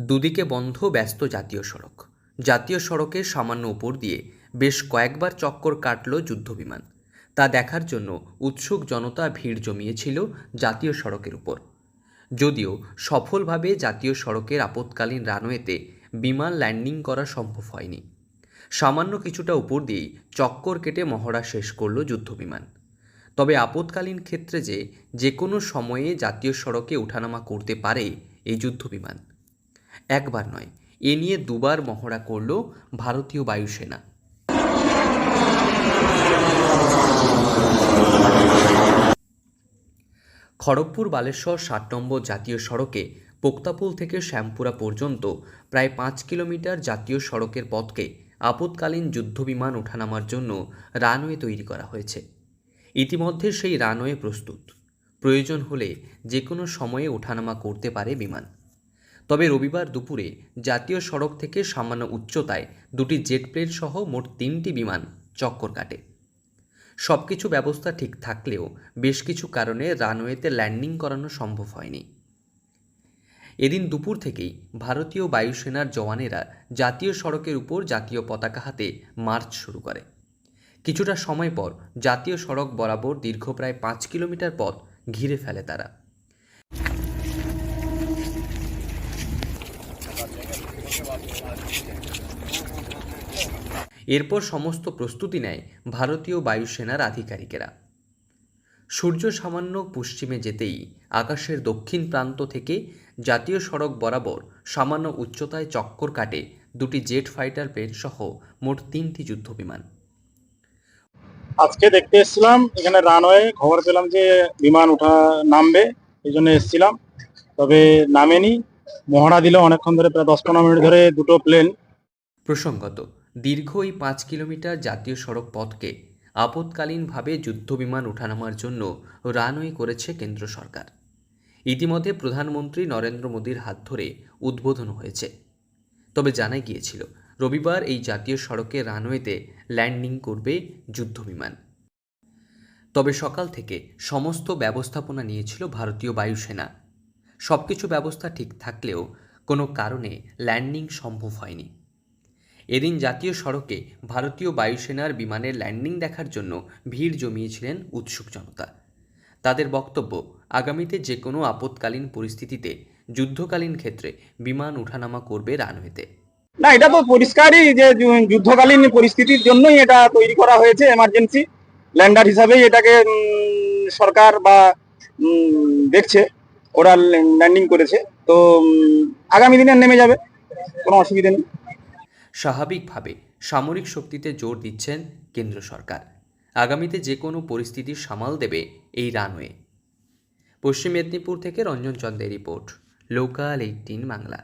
দুদিকে বন্ধ ব্যস্ত জাতীয় সড়ক। জাতীয় সড়কের সামান্য উপর দিয়ে বেশ কয়েকবার চক্কর কাটল যুদ্ধবিমান। তা দেখার জন্য উৎসুক জনতা ভিড় জমিয়েছিল জাতীয় সড়কের উপর। যদিও সফলভাবে জাতীয় সড়কের আপৎকালীন রানওয়েতে বিমান ল্যান্ডিং করা সম্ভব হয়নি। সামান্য কিছুটা উপর দিয়েই চক্কর কেটে মহড়া শেষ করল যুদ্ধবিমান। তবে আপৎকালীন ক্ষেত্রে যে কোনো সময়ে জাতীয় সড়কে ওঠানামা করতে পারে এই যুদ্ধবিমান। একবার নয়, এ নিয়ে দুবার মহড়া করল ভারতীয় বায়ুসেনা। খড়গপুর বালেশ্বর 60 নম্বর জাতীয় সড়কে পোক্তাপুল থেকে শ্যামপুরা পর্যন্ত প্রায় 5 কিলোমিটার জাতীয় সড়কের পথকে আপৎকালীন যুদ্ধবিমান ওঠানামার জন্য রানওয়ে তৈরি করা হয়েছে। ইতিমধ্যে সেই রানওয়ে প্রস্তুত। প্রয়োজন হলে যে কোনো সময়ে ওঠানামা করতে পারে বিমান। তবে রবিবার দুপুরে জাতীয় সড়ক থেকে সামান্য উচ্চতায় দুটি জেট প্লেন সহ মোট 3টি বিমান চক্কর কাটে। সবকিছু ব্যবস্থা ঠিক থাকলেও বেশ কিছু কারণে রানওয়েতে ল্যান্ডিং করানো সম্ভব হয়নি। এদিন দুপুর থেকেই ভারতীয় বায়ুসেনার জওয়ানেরা জাতীয় সড়কের উপর জাতীয় পতাকা হাতে মার্চ শুরু করে। কিছুটা সময় পর জাতীয় সড়ক বরাবর দীর্ঘ প্রায় 5 কিলোমিটার পথ ঘিরে ফেলে তারা। এরপর সমস্ত প্রস্তুতি নেয় ভারতীয় বায়ুসেনার আধিকারিকেরা। সূর্য সামান্য পশ্চিমে যেতেই আকাশের দক্ষিণ প্রান্ত থেকে জাতীয় সড়ক বরাবর সামান্য উচ্চতায় চক্কর কাটে দুটি জেট ফাইটার প্লেন সহ মোট 3টি যুদ্ধবিমান। আজকে দেখতে এসেছিলাম এখানে রানওয়ে, খবর পেলাম যে বিমান নামবে, এই জন্য এসেছিলাম। তবে নামেনি, মহড়া দিল অনেকক্ষণ ধরে, প্রায় 10-15 মিনিট ধরে দুটো প্লেন। প্রসঙ্গত, দীর্ঘ এই 5 কিলোমিটার জাতীয় সড়ক পথকে আপৎকালীনভাবে যুদ্ধবিমান ওঠানামার জন্য রানওয়ে করেছে কেন্দ্র সরকার। ইতিমধ্যে প্রধানমন্ত্রী নরেন্দ্র মোদীর হাত ধরে উদ্বোধন হয়েছে। তবে জানা গিয়েছিল রবিবার এই জাতীয় সড়কের রানওয়েতে ল্যান্ডিং করবে যুদ্ধবিমান। তবে সকাল থেকে সমস্ত ব্যবস্থাপনা নিয়েছিল ভারতীয় বায়ুসেনা। সবকিছু ব্যবস্থা ঠিক থাকলেও কোনো কারণে ল্যান্ডিং সম্ভব হয়নি। এদিন জাতীয় সড়কে ভারতীয় বায়ুসেনার বিমানের ল্যান্ডিং দেখার জন্য ভিড় জমিয়েছিলেন উৎসুক জনতা। তাদের বক্তব্য, আগামীতে যে কোনো আপৎকালীন পরিস্থিতিতে যুদ্ধকালীন ক্ষেত্রে বিমান ওঠানামা করবে রানওয়েতে। না, এটা তো পরিষ্কারই যে যুদ্ধকালীন পরিস্থিতির জন্যই এটা তৈরি করা হয়েছে, এমার্জেন্সি ল্যান্ডার হিসাবেই এটাকে সরকার বা দেখছে, ওরা ল্যান্ডিং করেছে। তো আগামী দিনে নেমে যাবে, কোনো অসুবিধা নেই। স্বাভাবিকভাবে সামরিক শক্তিতে জোর দিচ্ছেন কেন্দ্র সরকার। আগামীতে যে কোনো পরিস্থিতির সামাল দেবে এই রানওয়ে। পশ্চিম মেদিনীপুর থেকে রঞ্জন চন্দ্রের রিপোর্ট, লোকাল 18 বাংলা।